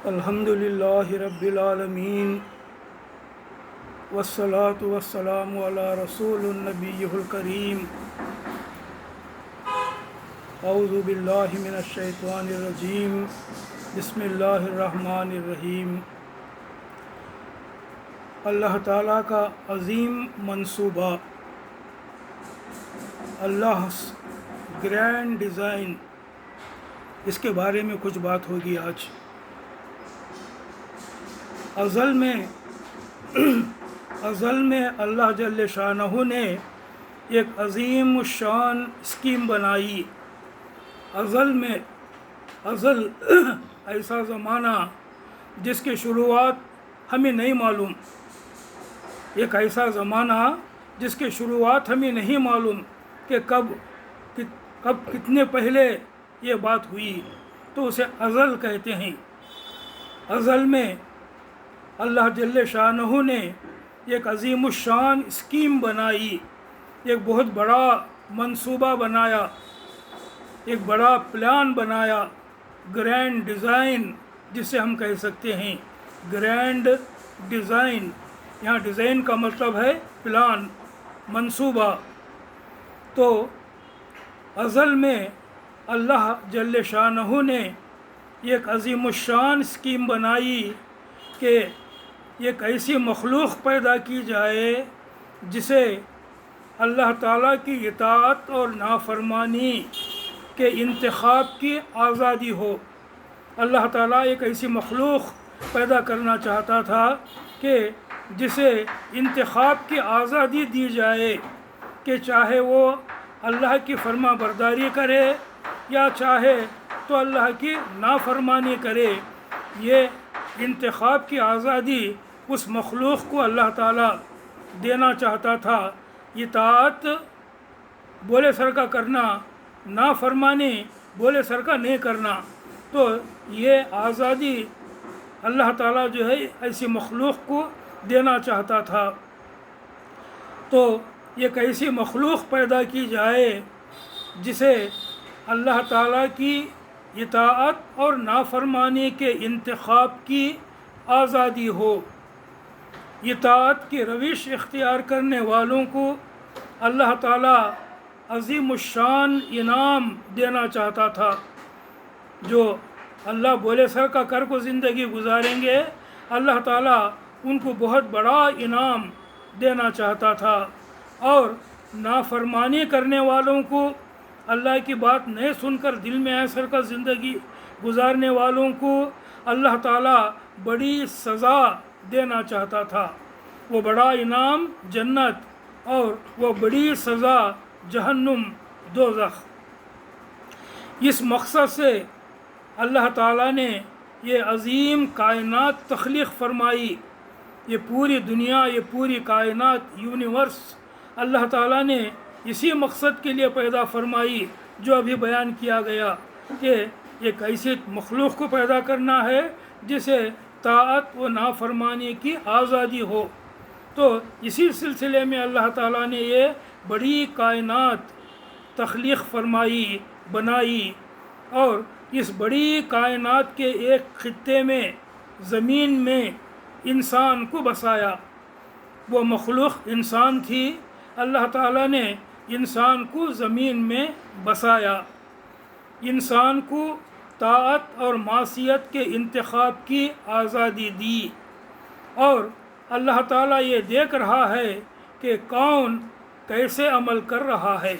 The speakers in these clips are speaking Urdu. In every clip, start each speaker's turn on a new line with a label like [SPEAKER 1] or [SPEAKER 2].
[SPEAKER 1] الحمد للہ رب العالمین والصلاة والسلام علی رسول النبی الکریم اعوذ باللہ من الشیطان الرجیم بسم اللہ الرحمن الرحیم۔ اللہ تعالیٰ کا عظیم منصوبہ، اللہ گرینڈ ڈیزائن، اس کے بارے میں کچھ بات ہوگی آج۔ ازل میں اللہ جل شانہ نے ایک عظیم الشان اسکیم بنائی۔ ازل ایسا زمانہ جس کی شروعات ہمیں نہیں معلوم، ایک ایسا زمانہ جس کی شروعات ہمیں نہیں معلوم کہ کب کتنے پہلے یہ بات ہوئی، تو اسے ازل کہتے ہیں۔ ازل میں اللہ جل شانہ نے ایک عظیم الشان اسکیم بنائی، ایک بہت بڑا منصوبہ بنایا، ایک بڑا پلان بنایا، گرینڈ ڈیزائن جسے ہم کہہ سکتے ہیں۔ گرینڈ ڈیزائن، یہاں ڈیزائن کا مطلب ہے پلان، منصوبہ۔ تو ازل میں اللہ جل شانہ نے ایک عظیم الشان اسکیم بنائی کہ ایک ایسی مخلوق پیدا کی جائے جسے اللہ تعالیٰ کی اطاعت اور نافرمانی کے انتخاب کی آزادی ہو۔ اللہ تعالیٰ ایک ایسی مخلوق پیدا کرنا چاہتا تھا کہ جسے انتخاب کی آزادی دی جائے کہ چاہے وہ اللہ کی فرما برداری کرے یا چاہے تو اللہ کی نافرمانی کرے۔ یہ انتخاب کی آزادی اس مخلوق کو اللہ تعالیٰ دینا چاہتا تھا۔ اطاعت بولے سر کا کرنا، نافرمانی بولے سر کا نہیں کرنا، تو یہ آزادی اللہ تعالیٰ جو ہے ایسی مخلوق کو دینا چاہتا تھا۔ تو ایک ایسی مخلوق پیدا کی جائے جسے اللہ تعالیٰ کی اطاعت اور نافرمانی کے انتخاب کی آزادی ہو۔ اطاعت کی روش اختیار کرنے والوں کو اللہ تعالیٰ عظیم الشان انعام دینا چاہتا تھا۔ جو اللہ بولے سر کا کر کو زندگی گزاریں گے، اللہ تعالیٰ ان کو بہت بڑا انعام دینا چاہتا تھا، اور نافرمانی کرنے والوں کو، اللہ کی بات نہیں سن کر دل میں ایسر کا زندگی گزارنے والوں کو اللہ تعالیٰ بڑی سزا دینا چاہتا تھا۔ وہ بڑا انعام جنت اور وہ بڑی سزا جہنم، دوزخ۔ اس مقصد سے اللہ تعالیٰ نے یہ عظیم کائنات تخلیق فرمائی۔ یہ پوری دنیا، یہ پوری کائنات، یونیورس اللہ تعالیٰ نے اسی مقصد کے لیے پیدا فرمائی جو ابھی بیان کیا گیا، کہ ایک ایسی مخلوق کو پیدا کرنا ہے جسے طاعت و نافرمانی کی آزادی ہو۔ تو اسی سلسلے میں اللہ تعالیٰ نے یہ بڑی کائنات تخلیق فرمائی، بنائی، اور اس بڑی کائنات کے ایک خطے میں، زمین میں انسان کو بسایا۔ وہ مخلوق انسان تھی، اللہ تعالیٰ نے انسان کو زمین میں بسایا، انسان کو طاعت اور معصیت کے انتخاب کی آزادی دی، اور اللہ تعالیٰ یہ دیکھ رہا ہے کہ کون کیسے عمل کر رہا ہے۔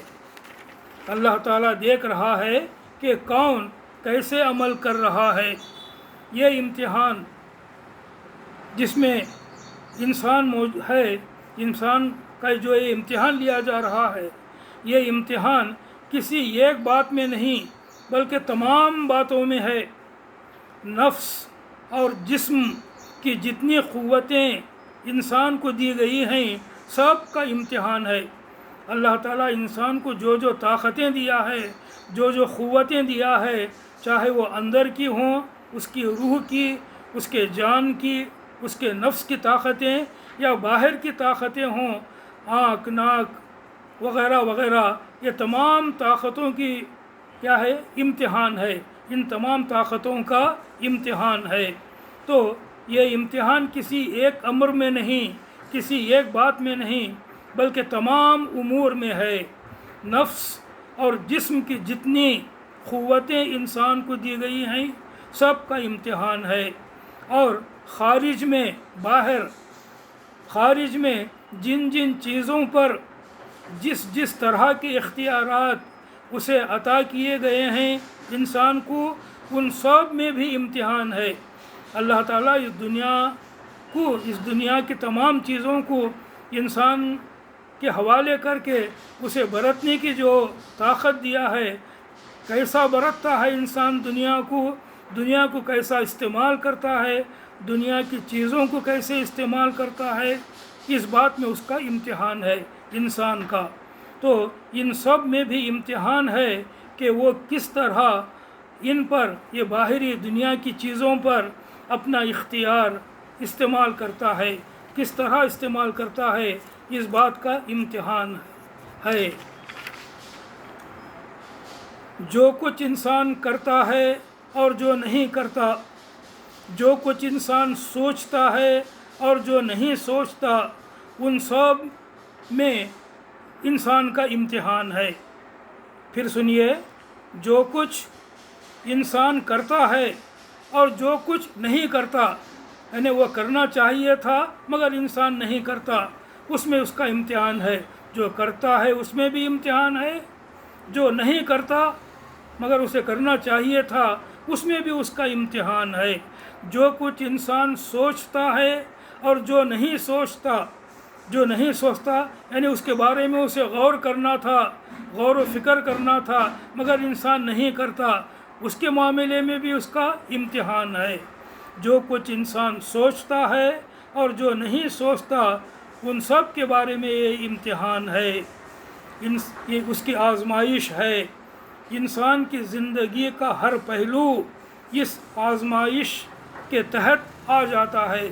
[SPEAKER 1] اللہ تعالیٰ دیکھ رہا ہے کہ کون کیسے عمل کر رہا ہے۔ یہ امتحان جس میں انسان ہے، انسان کا جو یہ امتحان لیا جا رہا ہے، یہ امتحان کسی ایک بات میں نہیں بلکہ تمام باتوں میں ہے۔ نفس اور جسم کی جتنی قوتیں انسان کو دی گئی ہیں، سب کا امتحان ہے۔ اللہ تعالیٰ انسان کو جو جو طاقتیں دیا ہے، جو جو قوتیں دیا ہے، چاہے وہ اندر کی ہوں، اس کی روح کی، اس کے جان کی، اس کے نفس کی طاقتیں، یا باہر کی طاقتیں ہوں، آنکھ، ناک وغیرہ وغیرہ، یہ تمام طاقتوں کی کیا ہے؟ امتحان ہے۔ ان تمام طاقتوں کا امتحان ہے۔ تو یہ امتحان کسی ایک امر میں نہیں، کسی ایک بات میں نہیں، بلکہ تمام امور میں ہے۔ نفس اور جسم کی جتنی قوتیں انسان کو دی گئی ہیں سب کا امتحان ہے، اور خارج میں جن جن چیزوں پر جس طرح کے اختیارات اسے عطا کیے گئے ہیں انسان کو، ان سب میں بھی امتحان ہے۔ اللہ تعالیٰ اس دنیا کی تمام چیزوں کو انسان کے حوالے کر کے اسے برتنے کی جو طاقت دیا ہے، کیسا برتتا ہے انسان دنیا کو کیسا استعمال کرتا ہے، دنیا کی چیزوں کو کیسے استعمال کرتا ہے، اس بات میں اس کا امتحان ہے انسان کا۔ تو ان سب میں بھی امتحان ہے کہ وہ کس طرح ان پر، یہ باہری دنیا کی چیزوں پر اپنا اختیار استعمال کرتا ہے، کس طرح استعمال کرتا ہے، اس بات کا امتحان ہے۔ جو کچھ انسان کرتا ہے اور جو نہیں کرتا، جو کچھ انسان سوچتا ہے اور جو نہیں سوچتا، ان سب میں انسان کا امتحان ہے۔ پھر سنیے، جو کچھ انسان کرتا ہے اور جو کچھ نہیں کرتا، یعنی وہ کرنا چاہیے تھا مگر انسان نہیں کرتا، اس میں اس کا امتحان ہے۔ جو کرتا ہے اس میں بھی امتحان ہے، جو نہیں کرتا مگر اسے کرنا چاہیے تھا اس میں بھی اس کا امتحان ہے۔ جو کچھ انسان سوچتا ہے اور جو نہیں سوچتا یعنی اس کے بارے میں اسے غور کرنا تھا، غور و فکر کرنا تھا مگر انسان نہیں کرتا، اس کے معاملے میں بھی اس کا امتحان ہے۔ جو کچھ انسان سوچتا ہے اور جو نہیں سوچتا، ان سب کے بارے میں یہ امتحان ہے، یہ اس کی آزمائش ہے۔ انسان کی زندگی کا ہر پہلو اس آزمائش کے تحت آ جاتا ہے،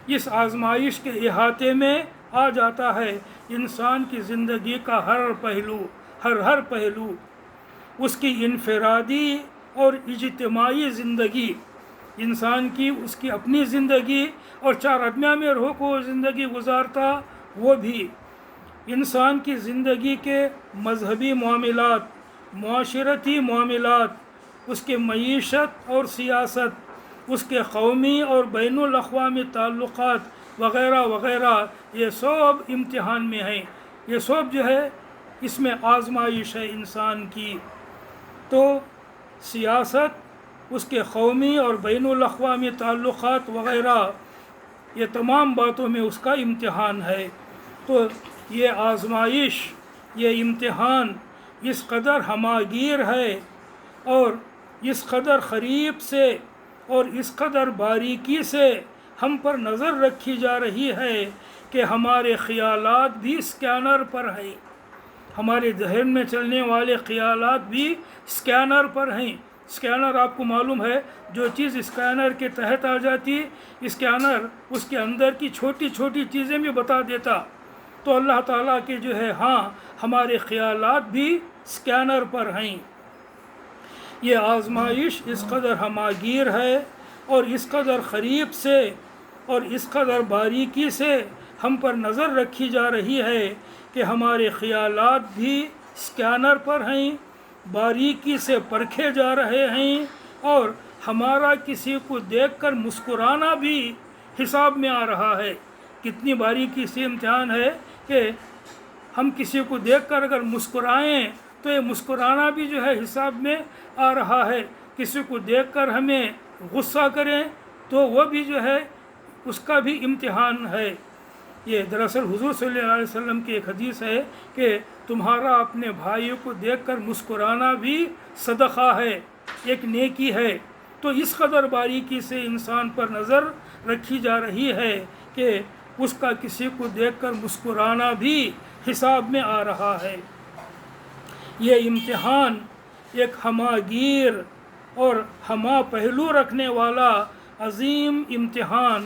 [SPEAKER 1] اس آزمائش کے احاطے میں آ جاتا ہے۔ انسان کی زندگی کا ہر پہلو، اس کی انفرادی اور اجتماعی زندگی، انسان کی اس کی اپنی زندگی اور چار ادمیہ میں رہ کو زندگی گزارتا، وہ بھی انسان کی زندگی کے مذہبی معاملات، معاشرتی معاملات، اس کے معیشت اور سیاست، اس کے قومی اور بین الاقوامی تعلقات وغیرہ وغیرہ، یہ سب امتحان میں ہیں، یہ سب جو ہے اس میں آزمائش ہے انسان کی۔ تو سیاست، اس کے قومی اور بین الاقوامی تعلقات وغیرہ، یہ تمام باتوں میں اس کا امتحان ہے۔ تو یہ آزمائش، یہ امتحان اس قدر ہماگیر ہے اور اس قدر قریب سے اور اس قدر باریکی سے ہم پر نظر رکھی جا رہی ہے کہ ہمارے خیالات بھی اسکینر پر ہیں، ہمارے ذہن میں چلنے والے خیالات بھی اسکینر پر ہیں۔ اسکینر آپ کو معلوم ہے، جو چیز اسکینر کے تحت آ جاتی، اسکینر اس کے اندر کی چھوٹی چھوٹی چیزیں بھی بتا دیتا۔ تو اللہ تعالیٰ کے جو ہے ہمارے خیالات بھی اسکینر پر ہیں۔ یہ آزمائش اس قدر ہماگیر ہے اور اس قدر قریب سے اور اس قدر باریکی سے ہم پر نظر رکھی جا رہی ہے کہ ہمارے خیالات بھی اسکینر پر ہیں، باریکی سے پرکھے جا رہے ہیں، اور ہمارا کسی کو دیکھ کر مسکرانا بھی حساب میں آ رہا ہے۔ کتنی باریکی سے امتحان ہے کہ ہم کسی کو دیکھ کر اگر مسکرائیں تو یہ مسکرانا بھی جو ہے حساب میں آ رہا ہے، کسی کو دیکھ کر ہمیں غصہ کریں تو وہ بھی جو ہے اس کا بھی امتحان ہے۔ یہ دراصل حضور صلی اللہ علیہ وسلم کی ایک حدیث ہے کہ تمہارا اپنے بھائی کو دیکھ کر مسکرانا بھی صدقہ ہے، ایک نیکی ہے۔ تو اس قدر باریکی سے انسان پر نظر رکھی جا رہی ہے کہ اس کا کسی کو دیکھ کر مسکرانا بھی حساب میں آ رہا ہے۔ یہ امتحان ایک ہماگیر اور ہما پہلو رکھنے والا عظیم امتحان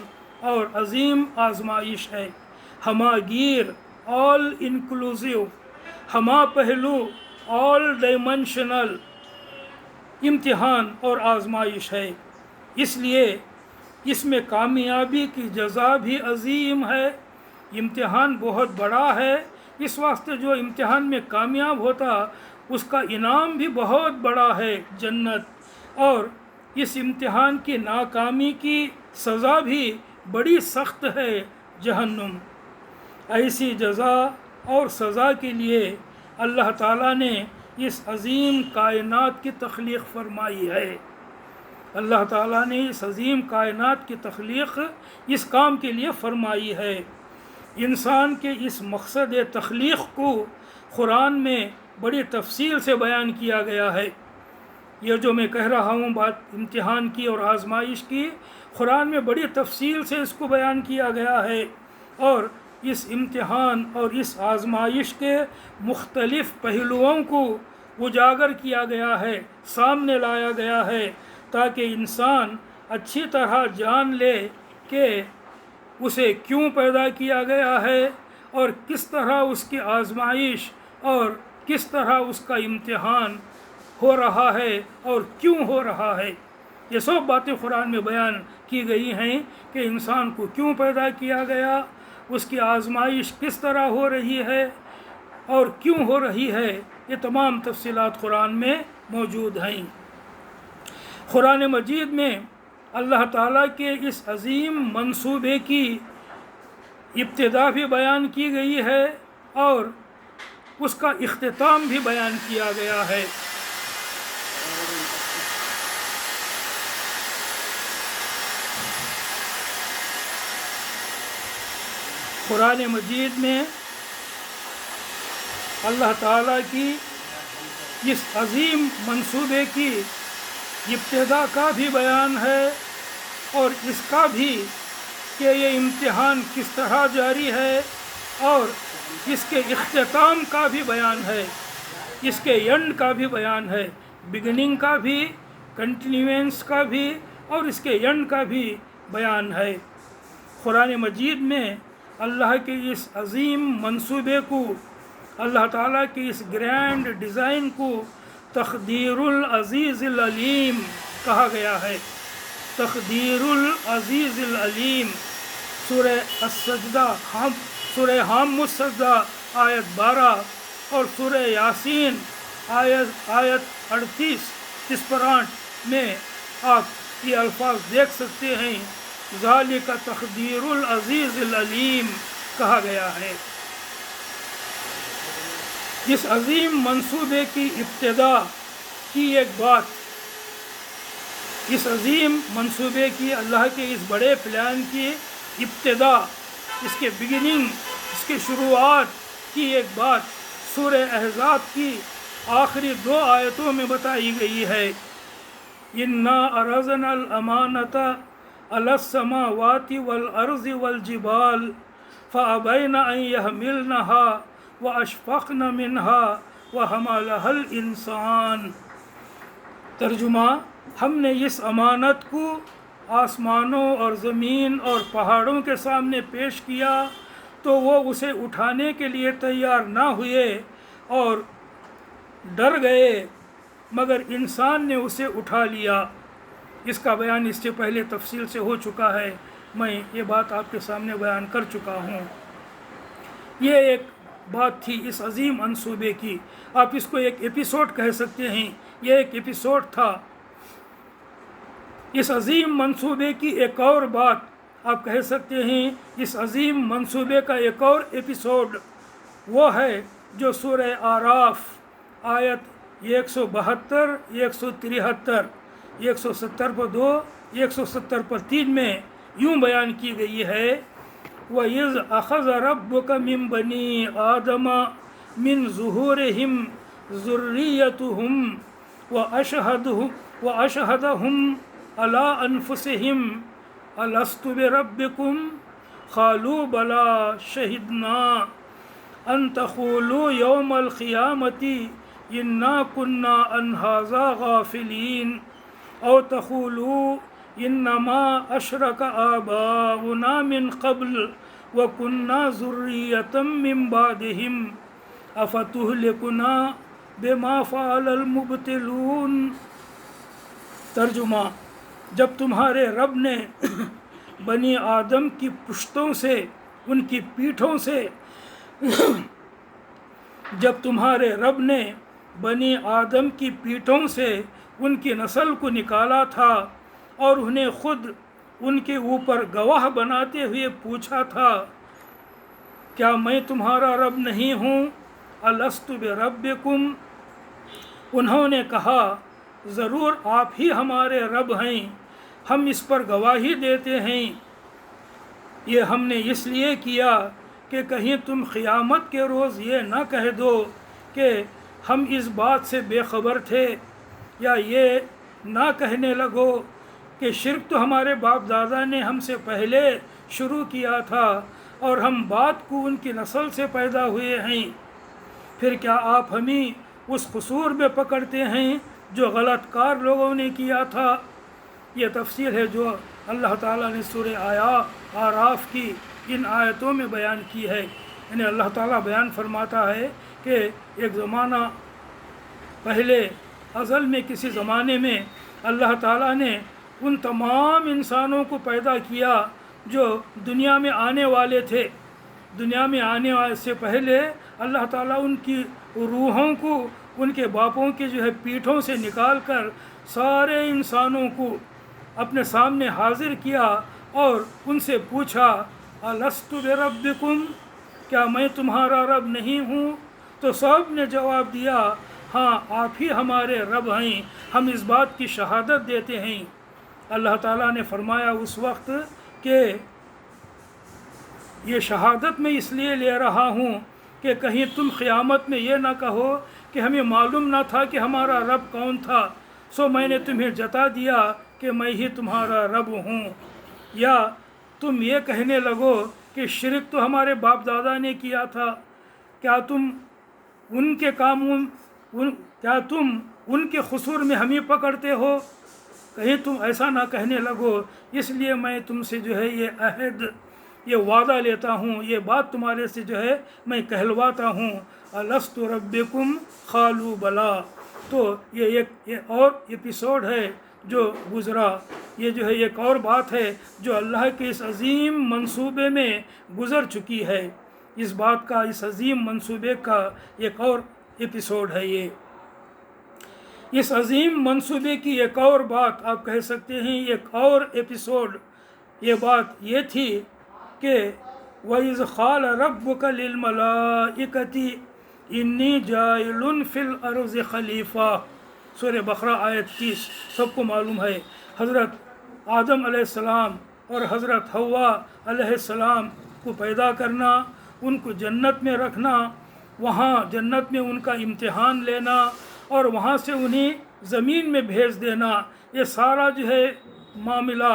[SPEAKER 1] اور عظیم آزمائش ہے۔ ہماگیر، آل انکلوسیو، ہما پہلو، آل ڈائمنشنل امتحان اور آزمائش ہے۔ اس لیے اس میں کامیابی کی جزا بھی عظیم ہے۔ امتحان بہت بڑا ہے، اس واسطے جو امتحان میں کامیاب ہوتا اس کا انعام بھی بہت بڑا ہے، جنت۔ اور اس امتحان کی ناکامی کی سزا بھی بڑی سخت ہے، جہنم۔ ایسی جزا اور سزا کے لیے اللہ تعالیٰ نے اس عظیم کائنات کی تخلیق فرمائی ہے۔ اللہ تعالیٰ نے اس عظیم کائنات کی تخلیق اس کام کے لیے فرمائی ہے۔ انسان کے اس مقصد تخلیق کو قرآن میں بڑی تفصیل سے بیان کیا گیا ہے۔ یہ جو میں کہہ رہا ہوں بات امتحان کی اور آزمائش کی، قرآن میں بڑی تفصیل سے اس کو بیان کیا گیا ہے، اور اس امتحان اور اس آزمائش کے مختلف پہلوؤں کو اجاگر کیا گیا ہے، سامنے لایا گیا ہے، تاکہ انسان اچھی طرح جان لے کہ اسے کیوں پیدا کیا گیا ہے، اور کس طرح اس کی آزمائش اور کس طرح اس کا امتحان ہو رہا ہے اور کیوں ہو رہا ہے۔ یہ سب باتیں قرآن میں بیان کی گئی ہیں کہ انسان کو کیوں پیدا کیا گیا، اس کی آزمائش کس طرح ہو رہی ہے اور کیوں ہو رہی ہے، یہ تمام تفصیلات قرآن میں موجود ہیں۔ قرآن مجید میں اللہ تعالیٰ کے اس عظیم منصوبے کی ابتدا بھی بیان کی گئی ہے اور اس کا اختتام بھی بیان کیا گیا ہے۔ قرآن مجید میں اللہ تعالیٰ کی اس عظیم منصوبے کی ابتدا کا بھی بیان ہے، اور اس کا بھی کہ یہ امتحان کس طرح جاری ہے، اور اس کے اختتام کا بھی بیان ہے، اس کے اینڈ کا بھی بیان ہے، بگننگ کا بھی، کنٹینیوینس کا بھی، اور اس کے اینڈ کا بھی بیان ہے۔ قرآن مجید میں اللہ کے اس عظیم منصوبے کو، اللہ تعالیٰ کی اس گرینڈ ڈیزائن کو تقدیر العزیز العلیم کہا گیا ہے۔ تقدیر العزیز العلیم، سورہ السجدہ، سورہ حم السجدہ آیت 12 اور سورہ یاسین آیت 38 میں آپ یہ الفاظ دیکھ سکتے ہیں، ذالک تقدیر العزیز العلیم کہا گیا ہے۔ اس عظیم منصوبے کی ابتدا کی ایک بات، اس عظیم منصوبے کی، اللہ کے اس بڑے پلان کی ابتدا، اس کے بگننگ، اس کی شروعات کی ایک بات سورہ احزاب کی آخری 2 آیتوں میں بتائی گئی ہے۔ اِنَّا عَرَضْنَا الْأَمَانَةَ عَلَى السَّمَاوَاتِ وَالْأَرْضِ وَالْجِبَالِ فَأَبَيْنَ أَن يَحْمِلْنَهَا وَأَشْفَقْنَ مِنْهَا وَحَمَلَهَا الْإِنسَانُ۔ ترجمہ: ہم نے اس امانت کو آسمانوں اور زمین اور پہاڑوں کے سامنے پیش کیا تو وہ اسے اٹھانے کے لیے تیار نہ ہوئے اور ڈر گئے، مگر انسان نے اسے اٹھا لیا۔ اس کا بیان اس سے پہلے تفصیل سے ہو چکا ہے، میں یہ بات آپ کے سامنے بیان کر چکا ہوں۔ یہ ایک بات تھی اس عظیم منصوبے کی، آپ اس کو ایک ایپیسوڈ کہہ سکتے ہیں، یہ ایک ایپیسوڈ تھا۔ اس عظیم منصوبے کی ایک اور بات آپ کہہ سکتے ہیں، اس عظیم منصوبے کا ایک اور ایپیسوڈ وہ ہے جو سورہ اعراف آیت 172، 173، 170 پر 2، 170 پر 3 میں یوں بیان کی گئی ہے، وَإِذْ أَخَذَ رَبُّكَ مِنْ بَنِي آدَمَ مِنْ ظُهُورِهِمْ ذُرِّيَّتَهُمْ وَأَشْهَدَهُمْ عَلَىٰ أَنفُسِهِمْ أَلَسْتُ بِرَبِّكُمْ قَالُوا بَلَىٰ شَهِدْنَا أَن تَقُولُوا يَوْمَ الْقِيَامَةِ إِنَّا كُنَّا عَنْ هَٰذَا غَافِلِينَ أَوْ تَقُولُوا إِنَّمَا أَشْرَكَ آبَاؤُنَا مِنْ قَبْلُ وَكُنَّا ذُرِّيَّةً مِّن بَعْدِهِمْ أَفَتُهْلِكُنَا بِمَا فَعَلَ الْمُبْطِلُونَ۔ ترجمہ: جب تمہارے رب نے بنی آدم کی پشتوں سے، ان کی پیٹھوں سے جب تمہارے رب نے بنی آدم کی پیٹھوں سے ان کی نسل کو نکالا تھا اور انہیں خود ان کے اوپر گواہ بناتے ہوئے پوچھا تھا، کیا میں تمہارا رب نہیں ہوں؟ الست بربکم، انہوں نے کہا ضرور آپ ہی ہمارے رب ہیں، ہم اس پر گواہی دیتے ہیں۔ یہ ہم نے اس لیے کیا کہ کہیں تم قیامت کے روز یہ نہ کہہ دو کہ ہم اس بات سے بے خبر تھے، یا یہ نہ کہنے لگو کہ شرک تو ہمارے باپ دادا نے ہم سے پہلے شروع کیا تھا اور ہم بات کو ان کی نسل سے پیدا ہوئے ہیں۔ پھر کیا آپ ہمیں اس قصور میں پکڑتے ہیں جو غلط کار لوگوں نے کیا تھا؟ یہ تفصیل ہے جو اللہ تعالیٰ نے سورہ اعراف کی ان آیتوں میں بیان کی ہے۔ یعنی اللہ تعالیٰ بیان فرماتا ہے کہ ایک زمانہ پہلے ازل میں، کسی زمانے میں اللہ تعالیٰ نے ان تمام انسانوں کو پیدا کیا جو دنیا میں آنے والے تھے۔ دنیا میں آنے والے سے پہلے اللہ تعالیٰ ان کی روحوں کو ان کے باپوں کے پیٹھوں سے نکال کر سارے انسانوں کو اپنے سامنے حاضر کیا اور ان سے پوچھا، الست بربکم، کیا میں تمہارا رب نہیں ہوں؟ تو سب نے جواب دیا، ہاں آپ ہی ہمارے رب ہیں، ہم اس بات کی شہادت دیتے ہیں۔ اللہ تعالیٰ نے فرمایا اس وقت کہ یہ شہادت میں اس لیے لے رہا ہوں کہ کہیں تم قیامت میں یہ نہ کہو کہ ہمیں معلوم نہ تھا کہ ہمارا رب کون تھا، سو میں نے تمہیں جتا دیا کہ میں ہی تمہارا رب ہوں، یا تم یہ کہنے لگو کہ شرک تو ہمارے باپ دادا نے کیا تھا، کیا تم ان کے کاموں کیا تم ان کے قصور میں ہمیں پکڑتے ہو؟ کہیں تم ایسا نہ کہنے لگو، اس لیے میں تم سے یہ عہد، یہ وعدہ لیتا ہوں، یہ بات تمہارے سے میں کہلواتا ہوں، الست ربکم قالوا بلا۔ تو یہ ایک اور ایپیسوڈ ہے جو گزرا، یہ ایک اور بات ہے جو اللہ کے اس عظیم منصوبے میں گزر چکی ہے۔ اس بات کا، اس عظیم منصوبے کا ایک اور ایپیسوڈ ہے یہ۔ اس عظیم منصوبے کی ایک اور بات آپ کہہ سکتے ہیں، ایک اور ایپیسوڈ، یہ بات یہ تھی کہ وَإِذْ قَالَ رَبُّكَ لِلْمَلَائِكَةِ إِنِّي جَاعِلٌ فِي الْأَرْضِ خَلِيفَةً، سورہ بقرہ آیت 30، سب کو معلوم ہے حضرت آدم علیہ السلام اور حضرت حوا علیہ السلام کو پیدا کرنا، ان کو جنت میں رکھنا، وہاں جنت میں ان کا امتحان لینا اور وہاں سے انہیں زمین میں بھیج دینا، یہ سارا معاملہ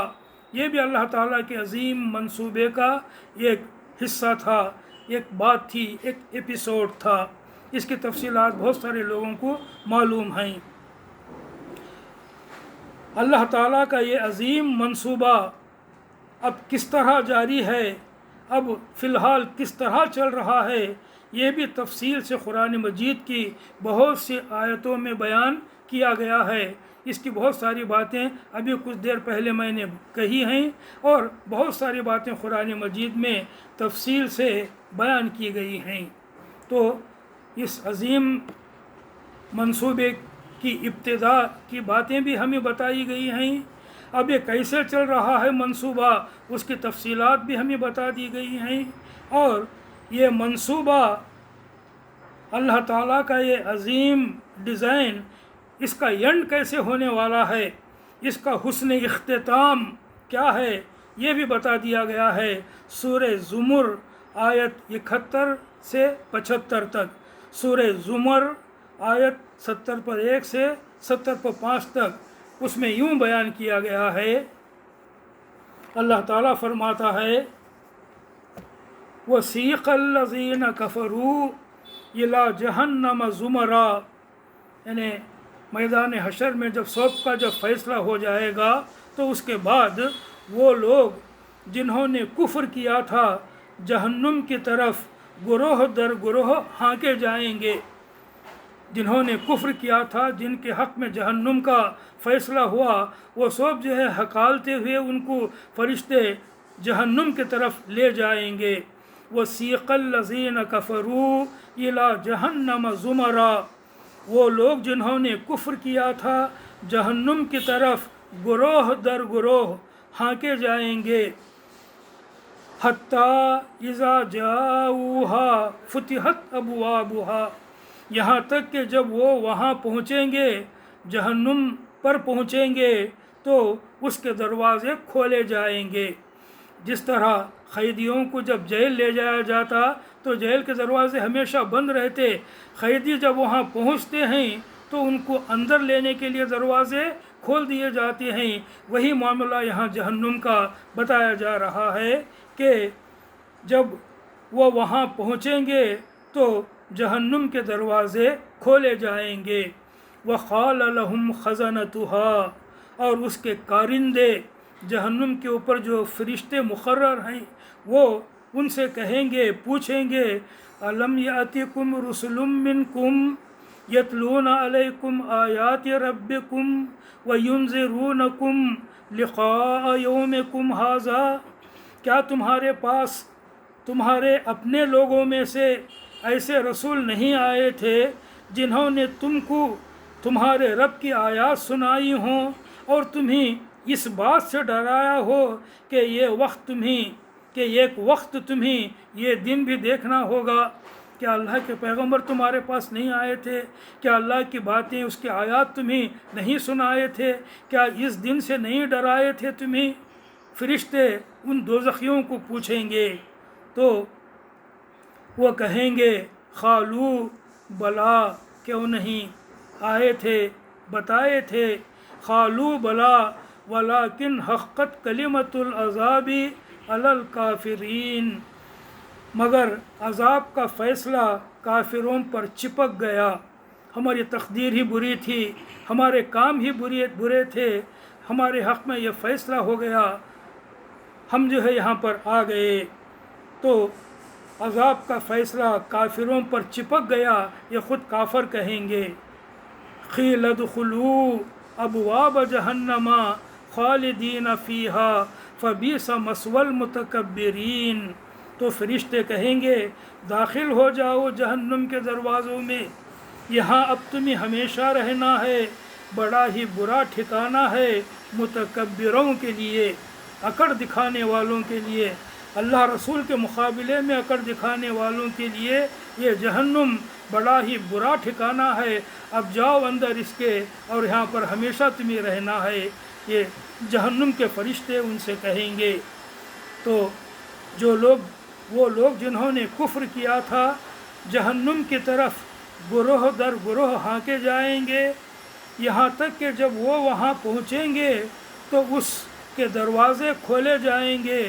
[SPEAKER 1] یہ بھی اللہ تعالیٰ کے عظیم منصوبے کا ایک حصہ تھا، ایک بات تھی، ایک ایپیسوڈ تھا۔ اس کی تفصیلات بہت سارے لوگوں کو معلوم ہیں۔ اللہ تعالیٰ کا یہ عظیم منصوبہ اب کس طرح جاری ہے، اب فی الحال کس طرح چل رہا ہے، یہ بھی تفصیل سے قرآن مجید کی بہت سی آیتوں میں بیان کیا گیا ہے۔ اس کی بہت ساری باتیں ابھی کچھ دیر پہلے میں نے کہی ہیں، اور بہت ساری باتیں قرآن مجید میں تفصیل سے بیان کی گئی ہیں۔ تو اس عظیم منصوبے کی ابتدا کی باتیں بھی ہمیں بتائی گئی ہیں، اب یہ کیسے چل رہا ہے منصوبہ، اس کی تفصیلات بھی ہمیں بتا دی گئی ہیں، اور یہ منصوبہ اللہ تعالیٰ کا یہ عظیم ڈیزائن، اس کا اینڈ کیسے ہونے والا ہے، اس کا حسن اختتام کیا ہے، یہ بھی بتا دیا گیا ہے سورہ زمر آیت 71 سے 75 تک۔ سورہ زمر آیت 70 سے 70 تک، اس میں یوں بیان کیا گیا ہے، اللہ تعالیٰ فرماتا ہے وَسِيقَ الَّذِينَ كَفَرُوا إِلَىٰ جَهَنَّمَ زُمَرًا، یعنی میدان حشر میں جب فیصلہ ہو جائے گا تو اس کے بعد وہ لوگ جنہوں نے کفر کیا تھا جہنم کی طرف گروہ در گروہ ہانکے جائیں گے۔ جنہوں نے کفر کیا تھا، جن کے حق میں جہنم کا فیصلہ ہوا، وہ سب جو ہے ہکالتے ہوئے ان کو فرشتے جہنم کی طرف لے جائیں گے۔ وَسِيقَ الَّذِينَ كَفَرُوا إِلَى جَهَنَّمَ زُمَرًا، وہ لوگ جنہوں نے کفر کیا تھا جہنم کی طرف گروہ در گروہ ہانکے جائیں گے۔ حَتَّى إِذَا جَاءُوهَا فُتِحَتْ أَبْوَابُهَا، یہاں تک کہ جب وہ وہاں پہنچیں گے، جہنم پر پہنچیں گے تو اس کے دروازے کھولے جائیں گے۔ جس طرح قیدیوں کو جب جیل لے جایا جاتا تو جیل کے دروازے ہمیشہ بند رہتے، قیدی جب وہاں پہنچتے ہیں تو ان کو اندر لینے کے لیے دروازے کھول دیے جاتے ہیں۔ وہی معاملہ یہاں جہنم کا بتایا جا رہا ہے کہ جب وہ وہاں پہنچیں گے تو جہنم کے دروازے کھولے جائیں گے۔ وَقَالَ لَهُمْ خَزَنَتُهَا، اور اس کے کارندے جہنم کے اوپر جو فرشتے مقرر ہیں وہ ان سے کہیں گے، پوچھیں گے، أَلَمْ يَأْتِكُمْ رُسُلٌ مِّنْكُمْ يَتْلُونَ عَلَيْكُمْ آيَاتِ رَبِّكُمْ وَيُنذِرُونَكُمْ لِقَاءَ يَوْمِكُمْ هَٰذَا، کیا تمہارے پاس تمہارے اپنے لوگوں میں سے ایسے رسول نہیں آئے تھے جنہوں نے تم کو تمہارے رب کی آیات سنائی ہوں اور تمہیں اس بات سے ڈرایا ہو کہ ایک وقت تمہیں یہ دن بھی دیکھنا ہوگا؟ کیا اللہ کے پیغمبر تمہارے پاس نہیں آئے تھے؟ کیا اللہ کی باتیں، اس کی آیات تمہیں نہیں سنائے تھے؟ کیا اس دن سے نہیں ڈرائے تھے تمہیں؟ فرشتے ان دوزخیوں کو پوچھیں گے تو وہ کہیں گے، قالوا بلا، کیوں نہیں آئے تھے، بتائے تھے۔ قالوا بلا ولکن حقت کلمۃ العذاب علی الکافرین، مگر عذاب کا فیصلہ کافروں پر چپک گیا۔ ہماری تقدیر ہی بری تھی، ہمارے کام ہی برے تھے، ہمارے حق میں یہ فیصلہ ہو گیا، ہم جو ہے یہاں پر آ گئے تو عذاب کا فیصلہ کافروں پر چپک گیا، یہ خود کافر کہیں گے۔ قیل ادخلوا ابواب جہنم خالدین فیہا فبئس مثوی المتکبرین، تو فرشتے کہیں گے داخل ہو جاؤ جہنم کے دروازوں میں، یہاں اب تمہیں ہمیشہ رہنا ہے، بڑا ہی برا ٹھکانہ ہے متکبروں کے لیے، اکڑ دکھانے والوں کے لیے، اللہ رسول کے مقابلے میں اکڑ دکھانے والوں کے لیے یہ جہنم بڑا ہی برا ٹھکانہ ہے، اب جاؤ اندر اس کے اور یہاں پر ہمیشہ تمہیں رہنا ہے، یہ جہنم کے فرشتے ان سے کہیں گے۔ تو وہ لوگ جنہوں نے کفر کیا تھا جہنم کی طرف گروہ در گروہ ہانکے جائیں گے، یہاں تک کہ جب وہ وہاں پہنچیں گے تو اس کے دروازے کھولے جائیں گے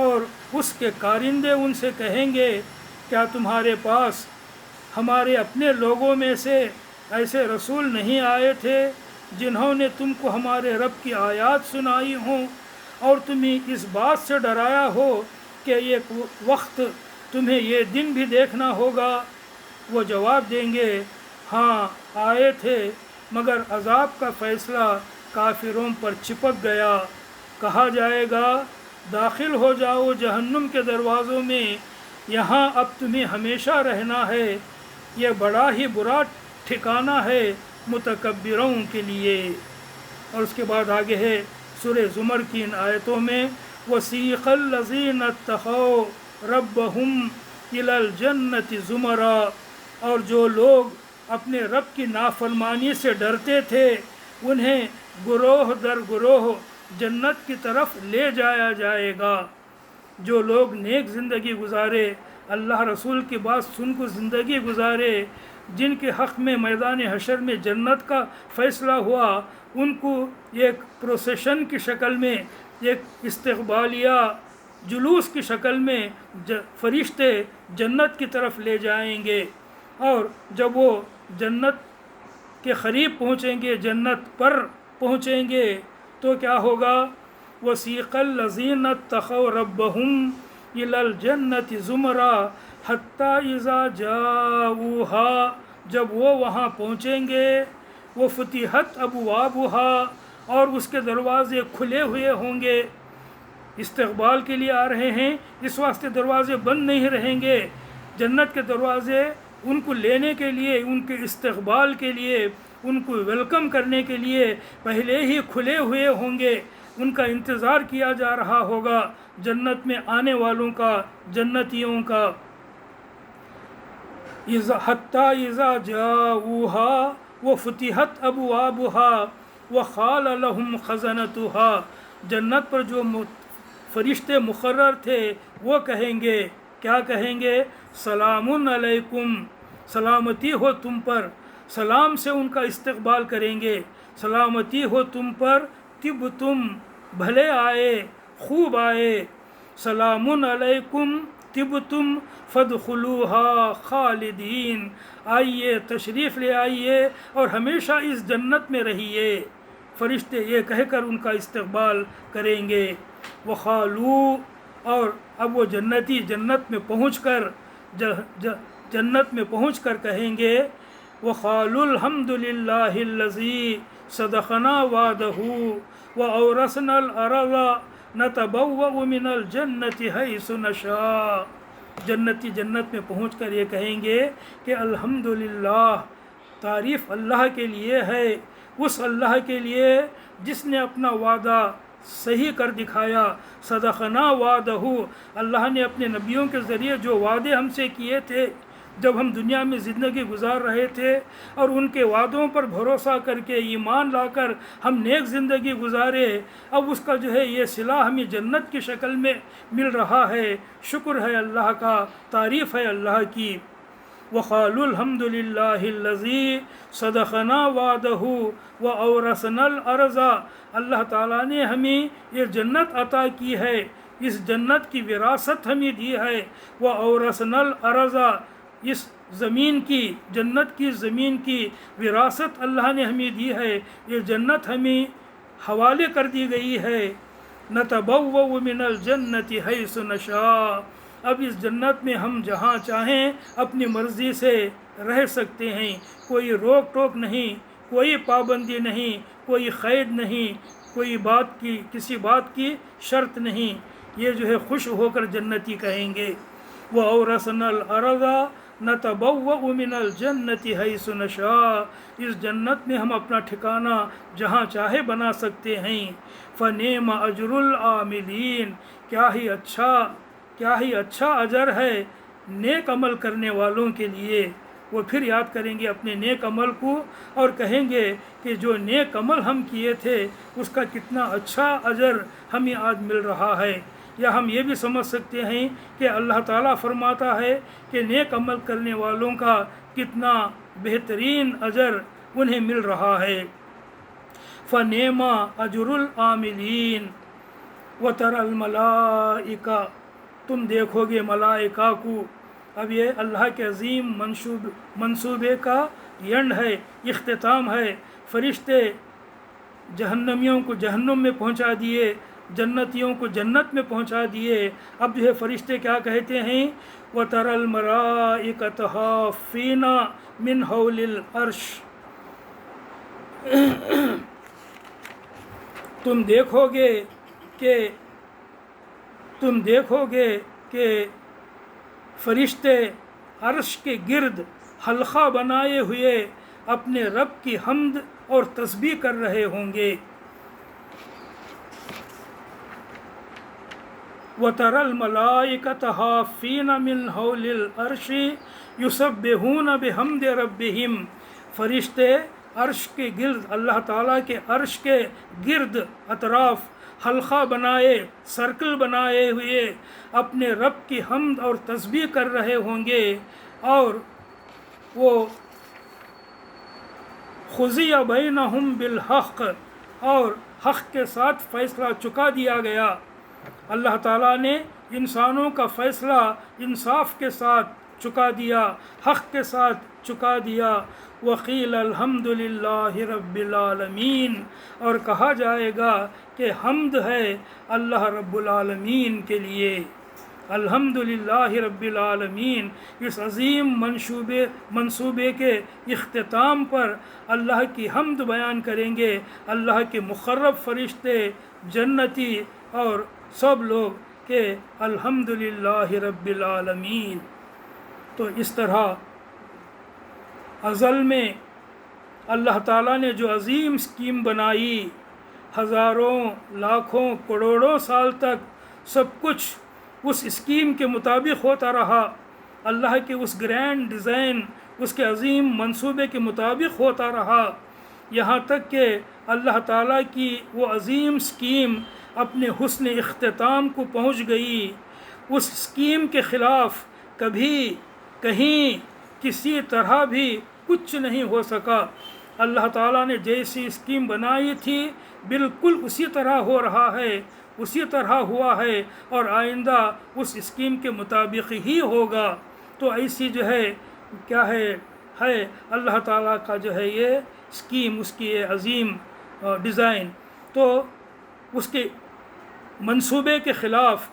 [SPEAKER 1] اور اس کے کارندے ان سے کہیں گے، کیا تمہارے پاس ہمارے اپنے لوگوں میں سے ایسے رسول نہیں آئے تھے جنہوں نے تم کو ہمارے رب کی آیات سنائی ہوں اور تمہیں اس بات سے ڈرایا ہو کہ ایک وقت تمہیں یہ دن بھی دیکھنا ہوگا؟ وہ جواب دیں گے، ہاں آئے تھے، مگر عذاب کا فیصلہ کافروں پر چپک گیا۔ کہا جائے گا داخل ہو جاؤ جہنم کے دروازوں میں، یہاں اب تمہیں ہمیشہ رہنا ہے، یہ بڑا ہی برا ٹھکانہ ہے متکبروں کے لیے۔ اور اس کے بعد آگے ہے سورہ زمر کی ان آیتوں میں، وَسِيقَ الَّذِينَ اتَّقَوْا رَبَّهُمْ إِلَى الْجَنَّةِ زُمَرًا، اور جو لوگ اپنے رب کی نافرمانی سے ڈرتے تھے انہیں گروہ در گروہ جنت کی طرف لے جایا جائے گا۔ جو لوگ نیک زندگی گزارے، اللہ رسول کی بات سن کو زندگی گزارے، جن کے حق میں میدان حشر میں جنت کا فیصلہ ہوا، ان کو ایک پروسیشن کی شکل میں، ایک استقبالیہ جلوس کی شکل میں فرشتے جنت کی طرف لے جائیں گے، اور جب وہ جنت کے قریب پہنچیں گے، جنت پر پہنچیں گے تو کیا ہوگا؟ وَسِيقَ الَّذِينَ اتَّقَوْا رَبَّهُمْ إِلَى الْجَنَّةِ زُمَرًا حَتَّى إِذَا جَاءُوهَا جب وہ وہاں پہنچیں گے وہ فتحت ابوابہا اور اس کے دروازے کھلے ہوئے ہوں گے. استقبال کے لیے آ رہے ہیں اس واسطے دروازے بند نہیں رہیں گے. جنت کے دروازے ان کو لینے کے لیے، ان کے استقبال کے لیے، ان کو ویلکم کرنے کے لیے پہلے ہی کھلے ہوئے ہوں گے. ان کا انتظار کیا جا رہا ہوگا جنت میں آنے والوں کا، جنتیوں کا. حتیٰ اذا جاؤوہا وفتحت ابوابہا وقال لہم خزنتہا، جنت پر جو فرشتے مقرر تھے وہ کہیں گے، کیا کہیں گے؟ سلام علیکم، سلامتی ہو تم پر. سلام سے ان کا استقبال کریں گے، سلامتی ہو تم پر، طب تم، بھلے آئے، خوب آئے. سلام علیکم طب تم فادخلوہا خالدین، آئیے، تشریف لے آئیے اور ہمیشہ اس جنت میں رہیے. فرشتے یہ کہہ کر ان کا استقبال کریں گے. وقالو، اور اب وہ جنتی جنت میں پہنچ کر جنت میں پہنچ کر کہیں گے وقالوا الحمد للہ الذی صدقنا وعدہ وأورثنا الأرض نتبوأ من الجنة حیث نشاء. جنتی جنت میں پہنچ کر یہ کہیں گے کہ الحمدللہ، تعریف اللہ کے لیے ہے، اس اللہ کے لیے جس نے اپنا وعدہ صحیح کر دکھایا. صدقنا وعدہ، اللہ نے اپنے نبیوں کے ذریعے جو وعدے ہم سے کیے تھے جب ہم دنیا میں زندگی گزار رہے تھے، اور ان کے وعدوں پر بھروسہ کر کے ایمان لا کر ہم نیک زندگی گزارے، اب اس کا جو ہے یہ صلہ ہمیں جنت کی شکل میں مل رہا ہے. شکر ہے اللہ کا، تعریف ہے اللہ کی. وقالوا الحمد للہ الذی صدقنا وعدہ وأورثنا الأرض، اللہ تعالیٰ نے ہمیں یہ جنت عطا کی ہے، اس جنت کی وراثت ہمیں دی ہے. وأورثنا الأرض، اس زمین کی، جنت کی زمین کی وراثت اللہ نے ہمیں دی ہے، یہ جنت ہمیں حوالے کر دی گئی ہے. نتبوأ من الجنة حیث نشاء، اب اس جنت میں ہم جہاں چاہیں اپنی مرضی سے رہ سکتے ہیں، کوئی روک ٹوک نہیں، کوئی پابندی نہیں، کوئی قید نہیں، کوئی بات کی، کسی بات کی شرط نہیں. یہ جو ہے خوش ہو کر جنتی کہیں گے وَأَوْرَثْنَا الْأَرْضَ نَتَبَوَّأُ مِنَ الْجَنَّةِ حَيْثُ نَشَاءُ، اس جنت میں ہم اپنا ٹھکانہ جہاں چاہے بنا سکتے ہیں. فَنِعْمَ أَجْرُ الْعَامِلِينَ، کیا ہی اچھا اجر ہے نیک عمل کرنے والوں کے لیے. وہ پھر یاد کریں گے اپنے نیک عمل کو اور کہیں گے کہ جو نیک عمل ہم کیے تھے اس کا کتنا اچھا اجر ہمیں آج مل رہا ہے. یا ہم یہ بھی سمجھ سکتے ہیں کہ اللہ تعالیٰ فرماتا ہے کہ نیک عمل کرنے والوں کا کتنا بہترین اجر انہیں مل رہا ہے. فَنِعْمَ أَجْرُ الْعَامِلِينَ وَتَرَى الْمَلَائِكَةَ، تم دیکھو گے ملائکہ کو. اب یہ اللہ کے عظیم منصوبے کا اینڈ ہے، اختتام ہے. فرشتے جہنمیوں کو جہنم میں پہنچا دیے، جنتیوں کو جنت میں پہنچا دیے. اب جو ہے فرشتے کیا کہتے ہیں؟ وَتَرَى الْمَلَائِكَةَ حَافِّينَ مِنْ حَوْلِ الْعَرْشِ، تم دیکھو گے کہ فرشتے عرش کے گرد حلقہ بنائے ہوئے اپنے رب کی حمد اور تسبیح کر رہے ہوں گے. وَتَرَى الْمَلَائِكَةَ حَافِّينَ مِنْ حَوْلِ الْعَرْشِ يُسَبِّحُونَ بِحَمْدِ رَبِّهِمْ، فرشتے عرش کے گرد، اللہ تعالیٰ کے عرش کے گرد اطراف حلقہ بنائے، سرکل بنائے ہوئے اپنے رب کی حمد اور تسبیح کر رہے ہوں گے. اور وہ قُضِیَ بَیْنَہُم بِالْحَقِّ، اور حق کے ساتھ فیصلہ چکا دیا گیا. اللہ تعالیٰ نے انسانوں کا فیصلہ انصاف کے ساتھ چکا دیا، حق کے ساتھ چکا دیا. وقیل الحمد للہ رب العالمین، اور کہا جائے گا کہ حمد ہے اللہ رب العالمین کے لیے. الحمدللہ رب العالمین۔ اس عظیم منصوبے کے اختتام پر اللہ کی حمد بیان کریں گے، اللہ کے مقرب فرشتے، جنتی اور سب لوگ کہ الحمدللہ رب العالمین۔ تو اس طرح ازل میں اللہ تعالیٰ نے جو عظیم اسکیم بنائی، ہزاروں لاکھوں کروڑوں سال تک سب کچھ اس اسکیم کے مطابق ہوتا رہا، اللہ کے اس گرینڈ ڈیزائن، اس کے عظیم منصوبے کے مطابق ہوتا رہا، یہاں تک کہ اللہ تعالیٰ کی وہ عظیم اسکیم اپنے حسن اختتام کو پہنچ گئی۔ اس اسکیم کے خلاف کبھی کہیں کسی طرح بھی کچھ نہیں ہو سکا۔ اللہ تعالیٰ نے جیسی اسکیم بنائی تھی بالکل اسی طرح ہو رہا ہے، اسی طرح ہوا ہے، اور آئندہ اس اسکیم کے مطابق ہی ہوگا۔ تو ایسی جو ہے کیا ہے اللہ تعالیٰ کا جو ہے یہ اسکیم، اس کی یہ عظیم ڈیزائن۔ تو اس کے منصوبے کے خلاف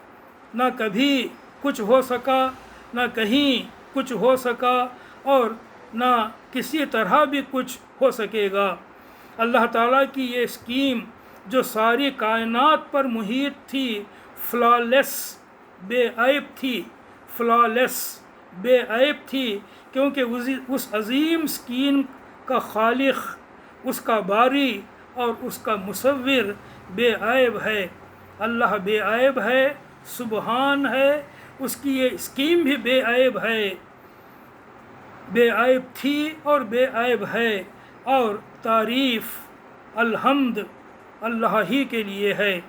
[SPEAKER 1] نہ کبھی کچھ ہو سکا، نہ کہیں کچھ ہو سکا، اور نہ کسی طرح بھی کچھ ہو سکے گا۔ اللہ تعالیٰ کی یہ اسکیم جو ساری کائنات پر محیط تھی، فلالیس، بے عیب تھی، فلالیس، بے عیب تھی، کیونکہ اس عظیم اسکیم کا خالق، اس کا باری اور اس کا مصور بے عیب ہے۔ اللہ بے عیب ہے، سبحان ہے، اس کی یہ اسکیم بھی بے عیب ہے، بے عیب تھی اور بے عیب ہے، اور تعریف الحمد اللہ ہی کے لیے ہے۔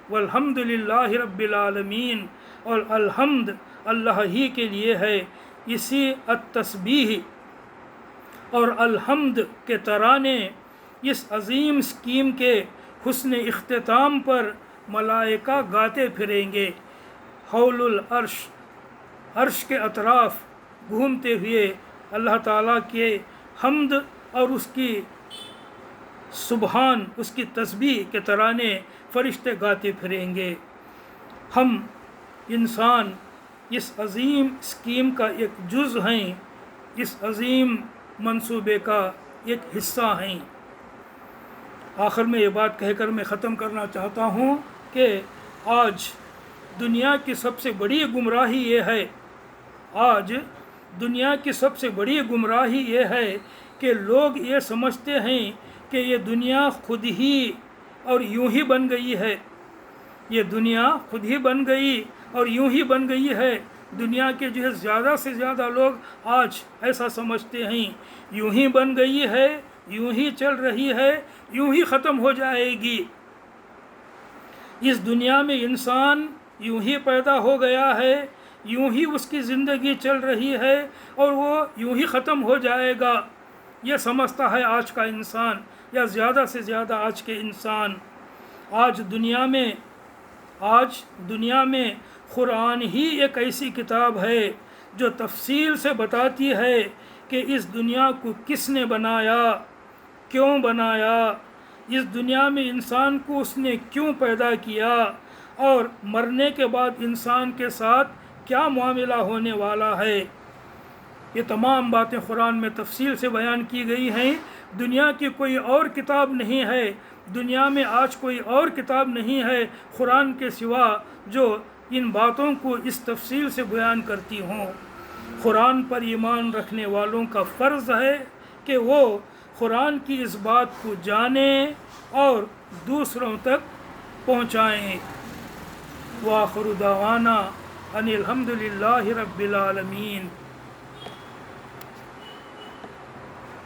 [SPEAKER 1] والحمدللہ رب العالمین، اور الحمد اللہ ہی کے لیے ہے۔ اسی التسبیح اور الحمد کے ترانے اس عظیم اسکیم کے حسن اختتام پر ملائکہ گاتے پھریں گے، حول العرش، عرش کے اطراف گھومتے ہوئے اللہ تعالیٰ کے حمد اور اس کی سبحان، اس کی تسبیح کے ترانے فرشتے گاتے پھریں گے۔ ہم انسان اس عظیم اسکیم کا ایک جز ہیں، اس عظیم منصوبے کا ایک حصہ ہیں۔ آخر میں یہ بات کہہ کر میں ختم کرنا چاہتا ہوں کہ آج دنیا کی سب سے بڑی گمراہی یہ ہے، آج دنیا کی سب سے بڑی گمراہی یہ ہے کہ لوگ یہ سمجھتے ہیں کہ یہ دنیا خود ہی اور یوں ہی بن گئی ہے، یہ دنیا خود ہی بن گئی اور یوں ہی بن گئی ہے۔ دنیا کے جو ہے زیادہ سے زیادہ لوگ آج ایسا سمجھتے ہیں، یوں ہی بن گئی ہے، یوں ہی چل رہی ہے، یوں ہی ختم ہو جائے گی۔ اس دنیا میں انسان یوں ہی پیدا ہو گیا ہے، یوں ہی اس کی زندگی چل رہی ہے، اور وہ یوں ہی ختم ہو جائے گا، یہ سمجھتا ہے آج کا انسان، یا زیادہ سے زیادہ آج کے انسان۔ آج دنیا میں قرآن ہی ایک ایسی کتاب ہے جو تفصیل سے بتاتی ہے کہ اس دنیا کو کس نے بنایا، کیوں بنایا، اس دنیا میں انسان کو اس نے کیوں پیدا کیا، اور مرنے کے بعد انسان کے ساتھ کیا معاملہ ہونے والا ہے۔ یہ تمام باتیں قرآن میں تفصیل سے بیان کی گئی ہیں۔ دنیا کی کوئی اور کتاب نہیں ہے، دنیا میں آج کوئی اور کتاب نہیں ہے قرآن کے سوا جو ان باتوں کو اس تفصیل سے بیان کرتی ہوں۔ قرآن پر ایمان رکھنے والوں کا فرض ہے کہ وہ قرآن کی اس بات کو جانیں اور دوسروں تک پہنچائیں۔ وآخر دعوانا ان الحمدللہ رب العالمین۔